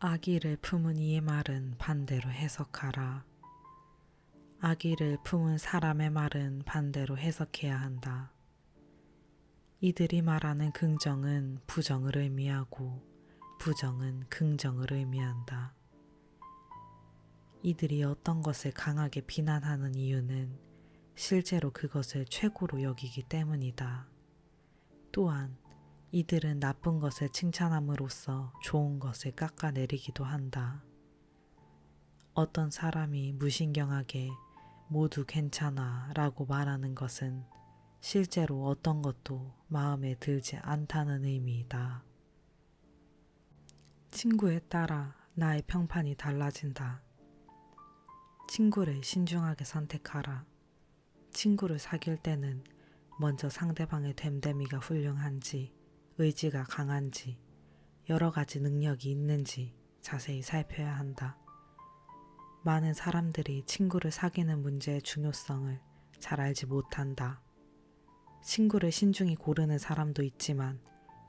아기를 품은 이의 말은 반대로 해석하라. 아기를 품은 사람의 말은 반대로 해석해야 한다. 이들이 말하는 긍정은 부정을 의미하고 부정은 긍정을 의미한다. 이들이 어떤 것을 강하게 비난하는 이유는 실제로 그것을 최고로 여기기 때문이다. 또한 이들은 나쁜 것을 칭찬함으로써 좋은 것을 깎아내리기도 한다. 어떤 사람이 무신경하게 모두 괜찮아 라고 말하는 것은 실제로 어떤 것도 마음에 들지 않다는 의미이다. 친구에 따라 나의 평판이 달라진다. 친구를 신중하게 선택하라. 친구를 사귈 때는 먼저 상대방의 됨됨이가 훌륭한지, 의지가 강한지, 여러 가지 능력이 있는지 자세히 살펴야 한다. 많은 사람들이 친구를 사귀는 문제의 중요성을 잘 알지 못한다. 친구를 신중히 고르는 사람도 있지만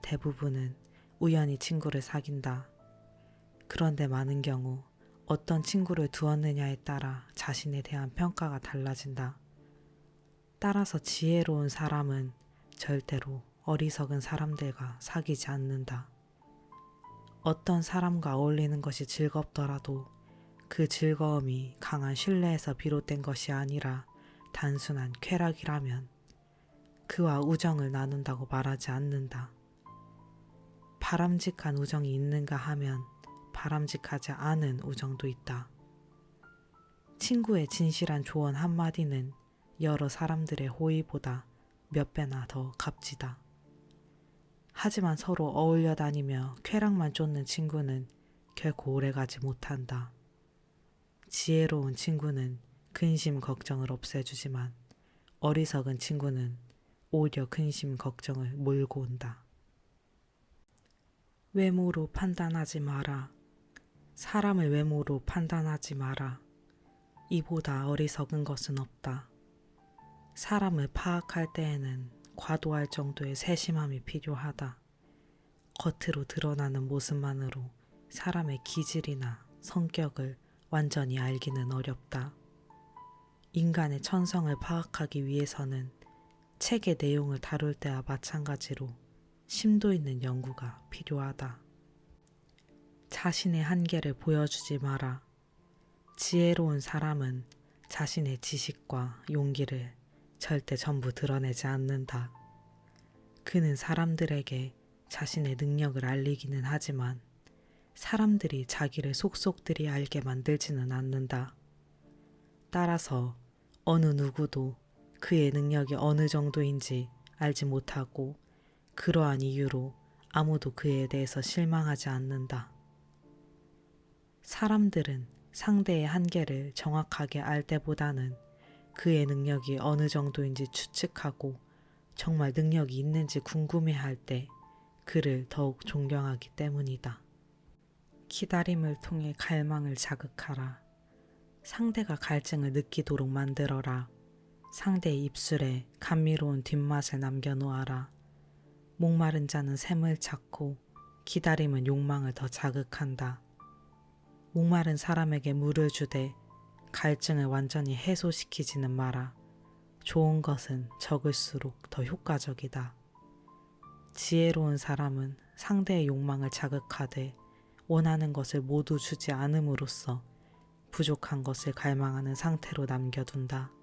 대부분은 우연히 친구를 사귄다. 그런데 많은 경우 어떤 친구를 두었느냐에 따라 자신에 대한 평가가 달라진다. 따라서 지혜로운 사람은 절대로 어리석은 사람들과 사귀지 않는다. 어떤 사람과 어울리는 것이 즐겁더라도 그 즐거움이 강한 신뢰에서 비롯된 것이 아니라 단순한 쾌락이라면 그와 우정을 나눈다고 말하지 않는다. 바람직한 우정이 있는가 하면 바람직하지 않은 우정도 있다. 친구의 진실한 조언 한마디는 여러 사람들의 호의보다 몇 배나 더 값지다. 하지만 서로 어울려 다니며 쾌락만 쫓는 친구는 결코 오래가지 못한다. 지혜로운 친구는 근심 걱정을 없애주지만 어리석은 친구는 오히려 근심 걱정을 몰고 온다. 외모로 판단하지 마라. 사람을 외모로 판단하지 마라. 이보다 어리석은 것은 없다. 사람을 파악할 때에는 과도할 정도의 세심함이 필요하다. 겉으로 드러나는 모습만으로 사람의 기질이나 성격을 완전히 알기는 어렵다. 인간의 천성을 파악하기 위해서는 책의 내용을 다룰 때와 마찬가지로 심도 있는 연구가 필요하다. 자신의 한계를 보여주지 마라. 지혜로운 사람은 자신의 지식과 용기를 절대 전부 드러내지 않는다. 그는 사람들에게 자신의 능력을 알리기는 하지만 사람들이 자기를 속속들이 알게 만들지는 않는다. 따라서 어느 누구도 그의 능력이 어느 정도인지 알지 못하고 그러한 이유로 아무도 그에 대해서 실망하지 않는다. 사람들은 상대의 한계를 정확하게 알 때보다는 그의 능력이 어느 정도인지 추측하고 정말 능력이 있는지 궁금해할 때 그를 더욱 존경하기 때문이다. 기다림을 통해 갈망을 자극하라. 상대가 갈증을 느끼도록 만들어라. 상대의 입술에 감미로운 뒷맛을 남겨놓아라. 목마른 자는 샘을 찾고 기다림은 욕망을 더 자극한다. 목마른 사람에게 물을 주되 갈증을 완전히 해소시키지는 마라. 좋은 것은 적을수록 더 효과적이다. 지혜로운 사람은 상대의 욕망을 자극하되 원하는 것을 모두 주지 않음으로써 부족한 것을 갈망하는 상태로 남겨둔다.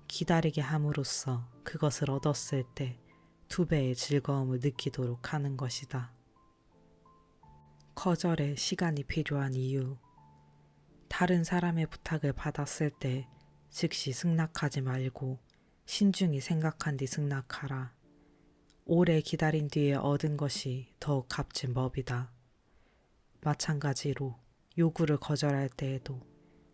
기다리게 함으로써 그것을 얻었을 때 2배의 즐거움을 느끼도록 하는 것이다. 거절에 시간이 필요한 이유. 다른 사람의 부탁을 받았을 때 즉시 승낙하지 말고 신중히 생각한 뒤 승낙하라. 오래 기다린 뒤에 얻은 것이 더욱 값진 법이다. 마찬가지로 요구를 거절할 때에도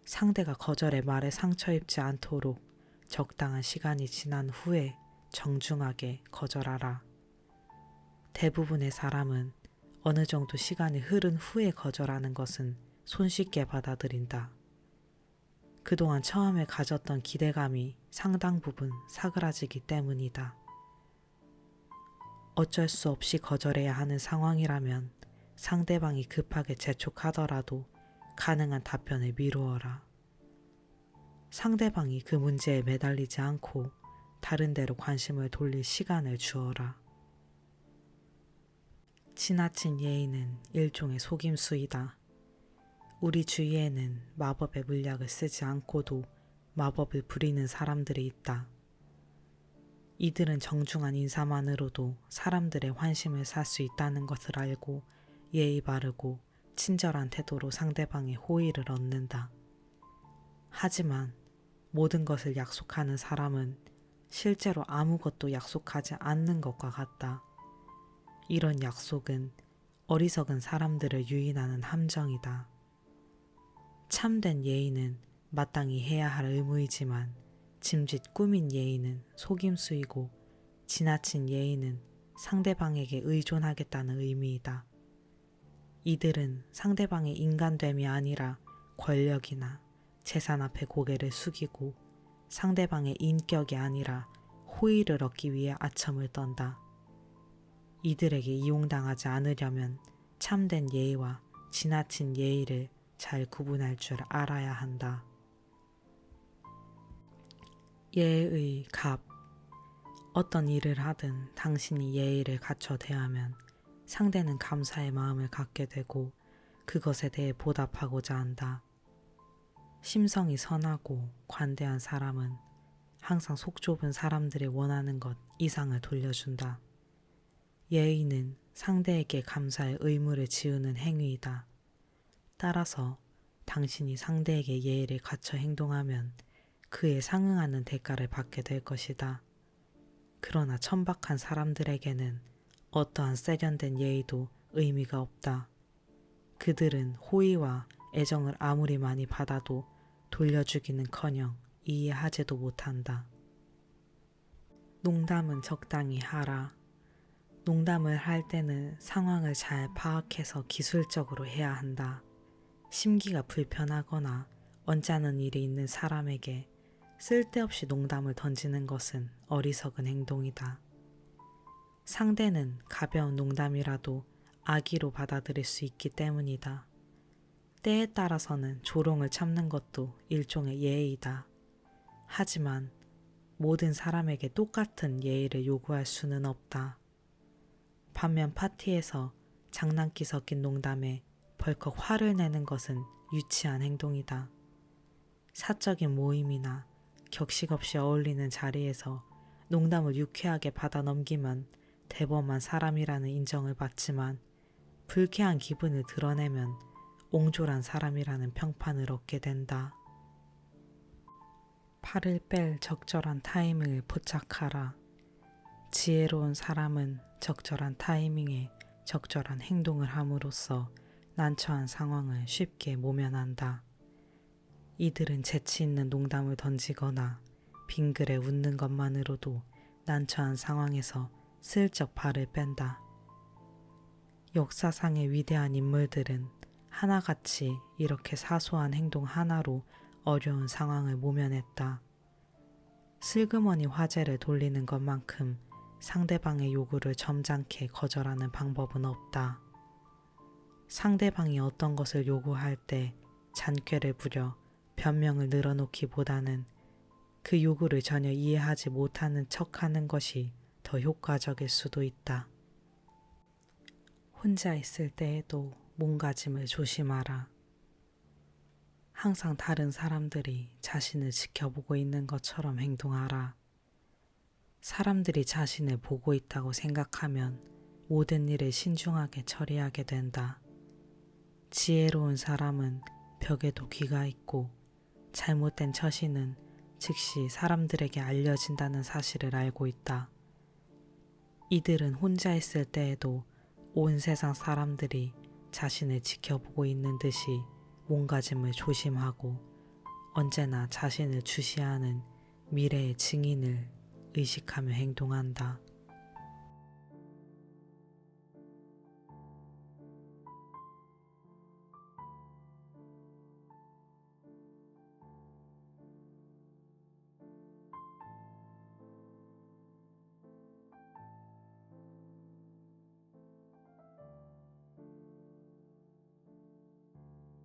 상대가 거절의 말에 상처 입지 않도록 적당한 시간이 지난 후에 정중하게 거절하라. 대부분의 사람은 어느 정도 시간이 흐른 후에 거절하는 것은 손쉽게 받아들인다. 그동안 처음에 가졌던 기대감이 상당 부분 사그라지기 때문이다. 어쩔 수 없이 거절해야 하는 상황이라면 상대방이 급하게 재촉하더라도 가능한 답변을 미루어라. 상대방이 그 문제에 매달리지 않고 다른 데로 관심을 돌릴 시간을 주어라. 지나친 예의는 일종의 속임수이다. 우리 주위에는 마법의 물약을 쓰지 않고도 마법을 부리는 사람들이 있다. 이들은 정중한 인사만으로도 사람들의 환심을 살 수 있다는 것을 알고 예의 바르고 친절한 태도로 상대방의 호의를 얻는다. 하지만 모든 것을 약속하는 사람은 실제로 아무것도 약속하지 않는 것과 같다. 이런 약속은 어리석은 사람들을 유인하는 함정이다. 참된 예의는 마땅히 해야 할 의무이지만 짐짓 꾸민 예의는 속임수이고 지나친 예의는 상대방에게 의존하겠다는 의미이다. 이들은 상대방의 인간됨이 아니라 권력이나 재산 앞에 고개를 숙이고 상대방의 인격이 아니라 호의를 얻기 위해 아첨을 떤다. 이들에게 이용당하지 않으려면 참된 예의와 지나친 예의를 잘 구분할 줄 알아야 한다. 예의 갑. 어떤 일을 하든 당신이 예의를 갖춰 대하면 상대는 감사의 마음을 갖게 되고 그것에 대해 보답하고자 한다. 심성이 선하고 관대한 사람은 항상 속 좁은 사람들이 원하는 것 이상을 돌려준다. 예의는 상대에게 감사의 의무를 지우는 행위이다. 따라서 당신이 상대에게 예의를 갖춰 행동하면 그에 상응하는 대가를 받게 될 것이다. 그러나 천박한 사람들에게는 어떠한 세련된 예의도 의미가 없다. 그들은 호의와 애정을 아무리 많이 받아도 돌려주기는커녕 이해하지도 못한다. 농담은 적당히 하라. 농담을 할 때는 상황을 잘 파악해서 기술적으로 해야 한다. 심기가 불편하거나 언짢은 일이 있는 사람에게 쓸데없이 농담을 던지는 것은 어리석은 행동이다. 상대는 가벼운 농담이라도 악의로 받아들일 수 있기 때문이다. 때에 따라서는 조롱을 참는 것도 일종의 예의이다. 하지만 모든 사람에게 똑같은 예의를 요구할 수는 없다. 반면 파티에서 장난기 섞인 농담에 벌컥 화를 내는 것은 유치한 행동이다. 사적인 모임이나 격식 없이 어울리는 자리에서 농담을 유쾌하게 받아 넘기면 대범한 사람이라는 인정을 받지만 불쾌한 기분을 드러내면 옹졸한 사람이라는 평판을 얻게 된다. 팔을 뺄 적절한 타이밍을 포착하라. 지혜로운 사람은 적절한 타이밍에 적절한 행동을 함으로써 난처한 상황을 쉽게 모면한다. 이들은 재치 있는 농담을 던지거나 빙그레 웃는 것만으로도 난처한 상황에서 슬쩍 발을 뺀다. 역사상의 위대한 인물들은 하나같이 이렇게 사소한 행동 하나로 어려운 상황을 모면했다. 슬그머니 화제를 돌리는 것만큼 상대방의 요구를 점잖게 거절하는 방법은 없다. 상대방이 어떤 것을 요구할 때 잔꾀를 부려 변명을 늘어놓기보다는 그 요구를 전혀 이해하지 못하는 척하는 것이 더 효과적일 수도 있다. 혼자 있을 때에도 몸가짐을 조심하라. 항상 다른 사람들이 자신을 지켜보고 있는 것처럼 행동하라. 사람들이 자신을 보고 있다고 생각하면 모든 일을 신중하게 처리하게 된다. 지혜로운 사람은 벽에도 귀가 있고 잘못된 처신은 즉시 사람들에게 알려진다는 사실을 알고 있다. 이들은 혼자 있을 때에도 온 세상 사람들이 자신을 지켜보고 있는 듯이 몸가짐을 조심하고 언제나 자신을 주시하는 미래의 증인을 의식하며 행동한다.